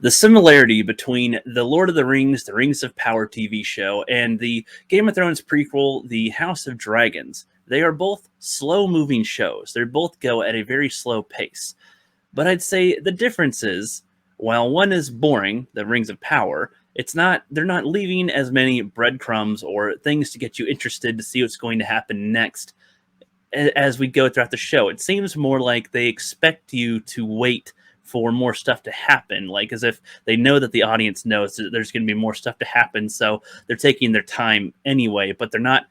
The similarity between the Lord of the Rings, the Rings of Power TV show, and the Game of Thrones prequel, The House of Dragons, they are both slow moving shows. They both go at a very slow pace. But I'd say the difference is, while one is boring, the Rings of Power, they're not leaving as many breadcrumbs or things to get you interested to see what's going to happen next as we go throughout the show. It seems more like they expect you to wait for more stuff to happen, like as if they know that the audience knows that there's going to be more stuff to happen, so they're taking their time anyway. But they're not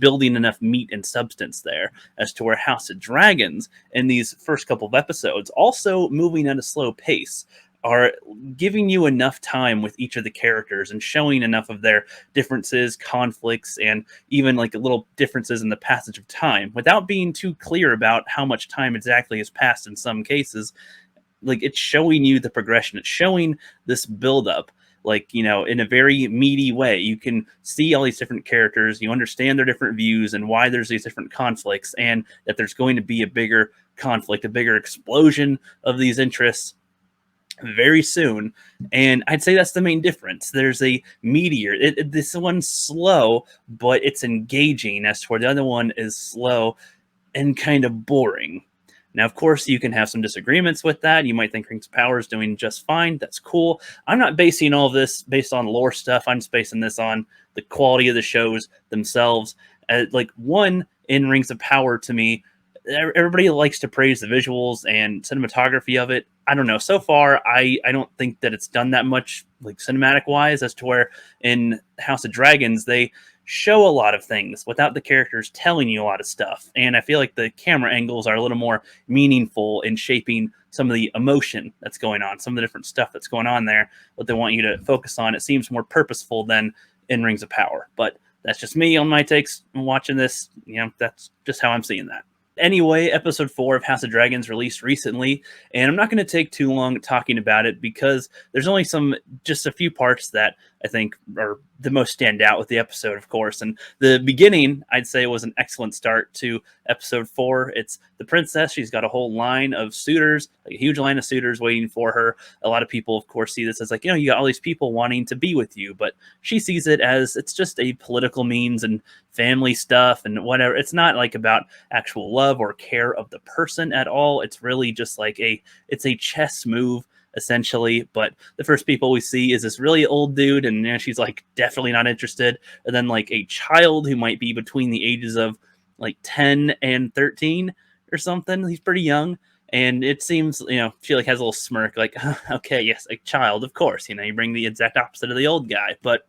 building enough meat and substance there, as to where House of Dragons in these first couple of episodes, also moving at a slow pace, are giving you enough time with each of the characters and showing enough of their differences, conflicts, and even like little differences in the passage of time without being too clear about how much time exactly has passed in some cases. Like, it's showing you the progression, it's showing this build up, like, in a very meaty way. You can see all these different characters, you understand their different views and why there's these different conflicts, and that there's going to be a bigger conflict, a bigger explosion of these interests very soon. And I'd say that's the main difference. There's a meteor. This one's slow, but it's engaging, as to where the other one is slow and kind of boring. Now, of course, you can have some disagreements with that. You might think Rings of Power is doing just fine. That's cool. I'm not basing all of this based on lore stuff. I'm just basing this on the quality of the shows themselves. Like, one, in Rings of Power, to me, everybody likes to praise the visuals and cinematography of it. I don't know. So far, I don't think that it's done that much, like, cinematic wise, as to where in House of Dragons they show a lot of things without the characters telling you a lot of stuff. And I feel like the camera angles are a little more meaningful in shaping some of the emotion that's going on, some of the different stuff that's going on there, what they want you to focus on. It seems more purposeful than in Rings of Power. But that's just me on my takes watching this. That's just how I'm seeing that. Anyway, episode 4 of House of Dragons released recently, and I'm not going to take too long talking about it because there's only just a few parts that I think are the most stand out with the episode, of course. And the beginning, I'd say, was an excellent start to episode 4. It's the princess. She's got a whole line of suitors, like a huge line of suitors waiting for her. A lot of people, of course, see this as like, you got all these people wanting to be with you, but she sees it as it's just a political means and family stuff and whatever. It's not like about actual love or care of the person at all. It's really just like it's a chess move, essentially. But the first people we see is this really old dude, and she's like definitely not interested. And then like a child who might be between the ages of like 10 and 13 or something. He's pretty young. And it seems, she like has a little smirk, like, okay, yes, a child, of course. You bring the exact opposite of the old guy. But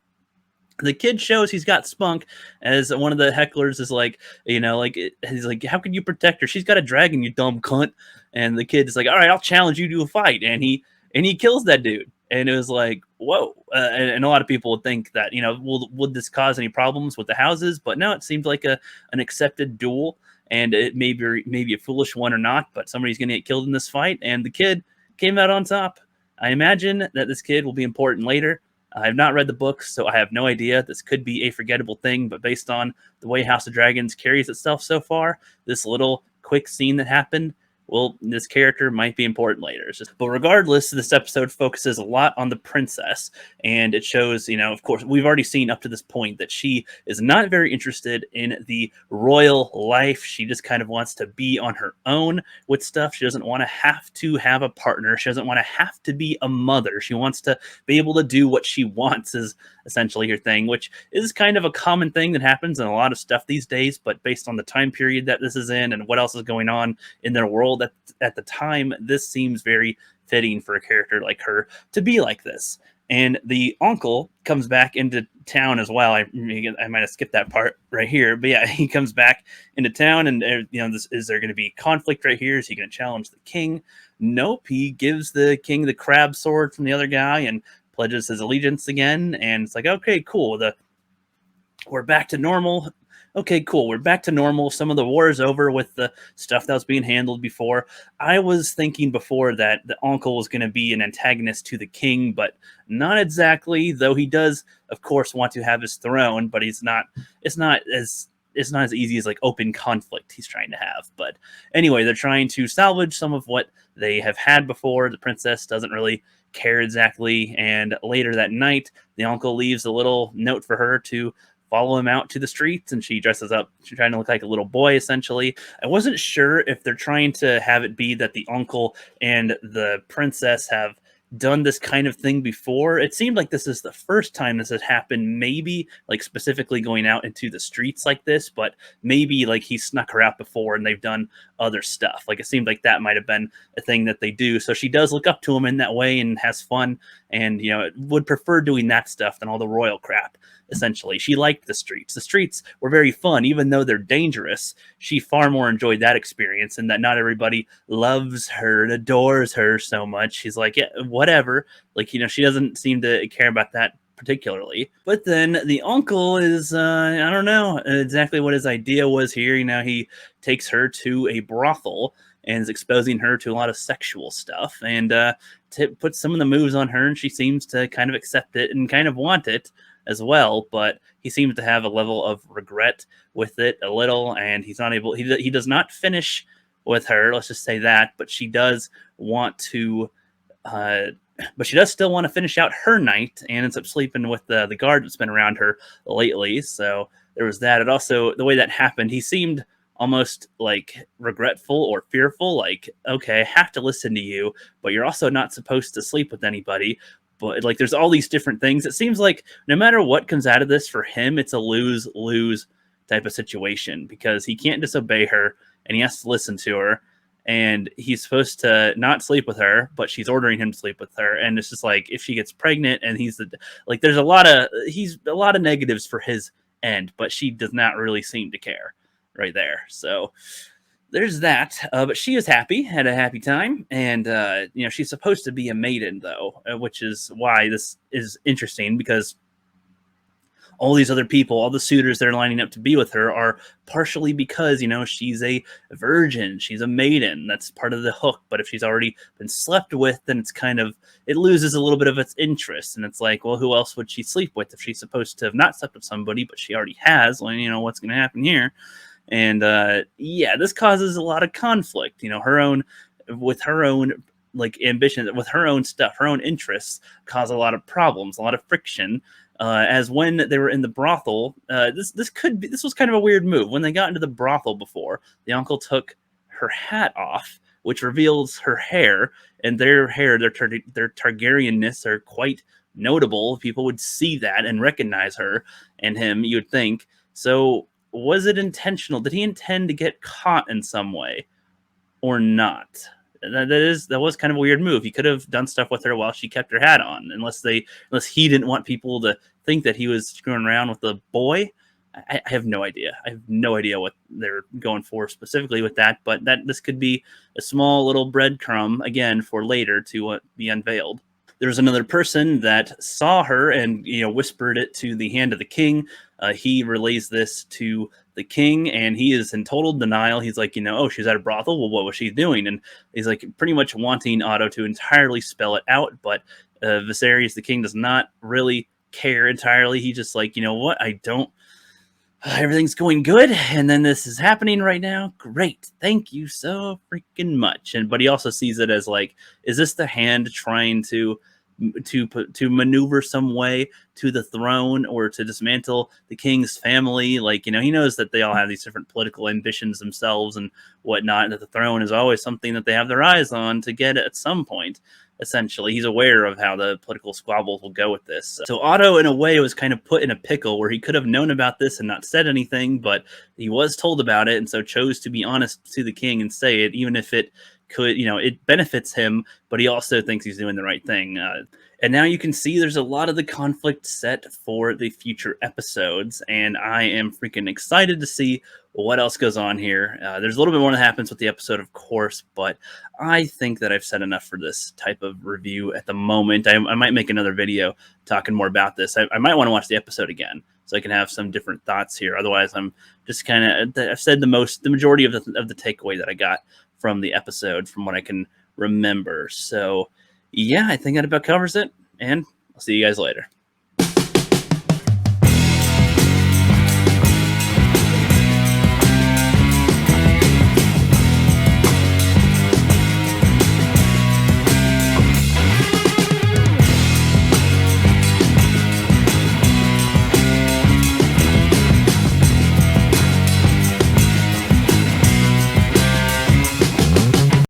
the kid shows he's got spunk, as one of the hecklers is like, he's like, how can you protect her? She's got a dragon, you dumb cunt. And the kid is like, all right, I'll challenge you to a fight. And he kills that dude. And it was like, whoa. And a lot of people would think that, would this cause any problems with the houses? But no, it seems like an accepted duel. And it may be a foolish one or not, but somebody's going to get killed in this fight. And the kid came out on top. I imagine that this kid will be important later. I have not read the books, so I have no idea. This could be a forgettable thing, but based on the way House of Dragons carries itself so far, this little quick scene that happened, well, this character might be important later. But regardless, this episode focuses a lot on the princess, and it shows, of course, we've already seen up to this point that she is not very interested in the royal life. She just kind of wants to be on her own with stuff. She doesn't want to have a partner. She doesn't want to have to be a mother. She wants to be able to do what she wants, is essentially her thing, which is kind of a common thing that happens in a lot of stuff these days. But based on the time period that this is in and what else is going on in their world at the time, this seems very fitting for a character like her to be like this. And the uncle comes back into town as well. I might have skipped that part right here, but yeah, he comes back into town, and is there going to be conflict right here? Is he going to challenge the king? Nope. He gives the king the crab sword from the other guy and pledges his allegiance again. And it's like, okay, cool. We're back to normal. Okay, cool. We're back to normal. Some of the war is over with the stuff that was being handled before. I was thinking before that the uncle was going to be an antagonist to the king, but not exactly, though he does, of course, want to have his throne, but it's not as easy as like open conflict he's trying to have. But anyway, they're trying to salvage some of what they have had before. The princess doesn't really care exactly. And later that night, the uncle leaves a little note for her to follow him out to the streets, and she dresses up. She's trying to look like a little boy, essentially. I wasn't sure if they're trying to have it be that the uncle and the princess have done this kind of thing before. It seemed like this is the first time this has happened, maybe like specifically going out into the streets like this, but maybe like he snuck her out before and they've done other stuff. Like it seemed like that might have been a thing that they do. So she does look up to him in that way and has fun, and would prefer doing that stuff than all the royal crap. Essentially, she liked the streets. The streets were very fun, even though they're dangerous. She far more enjoyed that experience, and that not everybody loves her and adores her so much. She's like, yeah, whatever. Like, she doesn't seem to care about that particularly. But then the uncle is, I don't know exactly what his idea was here. He takes her to a brothel and is exposing her to a lot of sexual stuff, and puts some of the moves on her, and she seems to kind of accept it and kind of want it as well, but he seems to have a level of regret with it a little, and he's not able, he does not finish with her, let's just say that, but she does want to, but she does still want to finish out her night, and ends up sleeping with the guard that's been around her lately. So there was that. It also, the way that happened, he seemed almost like regretful or fearful, like, okay, I have to listen to you, but you're also not supposed to sleep with anybody. But like, there's all these different things. It seems like no matter what comes out of this for him, it's a lose-lose type of situation, because he can't disobey her and he has to listen to her, and he's supposed to not sleep with her, but she's ordering him to sleep with her. And it's just like, if she gets pregnant, and there's a lot of negatives for his end, but she does not really seem to care right there. So there's that, but she is happy, had a happy time, and she's supposed to be a maiden, though, which is why this is interesting, because all these other people, all the suitors that are lining up to be with her, are partially because she's a virgin, she's a maiden. That's part of the hook. But if she's already been slept with, then it loses a little bit of its interest, and it's like, well, who else would she sleep with if she's supposed to have not slept with somebody, but she already has? Well, what's going to happen here? And this causes a lot of conflict. Her own like ambitions, with her own stuff, her own interests, cause a lot of problems, a lot of friction. As when they were in the brothel, this was kind of a weird move. When they got into the brothel before, the uncle took her hat off, which reveals her hair, and their Targaryenness are quite notable. People would see that and recognize her and him, you would think. So was it intentional? Did he intend to get caught in some way or not? That was kind of a weird move. He could have done stuff with her while she kept her hat on, unless he didn't want people to think that he was screwing around with the boy. I have no idea. I have no idea what they're going for specifically with that, but this could be a small little breadcrumb, again, for later to be unveiled. There's another person that saw her and whispered it to the hand of the king. He relays this to the king, and he is in total denial. He's like, oh, she's at a brothel. Well, what was she doing? And he's like, pretty much wanting Otto to entirely spell it out. But Viserys, the king, does not really care entirely. He's just like, you know what? Everything's going good, and then this is happening right now. Great, thank you so freaking much. But he also sees it as like, is this the hand trying to maneuver some way to the throne, or to dismantle the king's family? Like, he knows that they all have these different political ambitions themselves and whatnot, and that the throne is always something that they have their eyes on to get at some point. Essentially, he's aware of how the political squabbles will go with this. So Otto, in a way, was kind of put in a pickle where he could have known about this and not said anything, but he was told about it, and so chose to be honest to the king and say it, even if it could, it benefits him, but he also thinks he's doing the right thing. And now you can see there's a lot of the conflict set for the future episodes, and I am freaking excited to see what else goes on here. There's a little bit more that happens with the episode, of course, but I think that I've said enough for this type of review at the moment. I might make another video talking more about this. I might want to watch the episode again, so I can have some different thoughts here. Otherwise, I'm just kind of, I've said the majority of the takeaway that I got from the episode, from what I can remember. So yeah, I think that about covers it, and I'll see you guys later.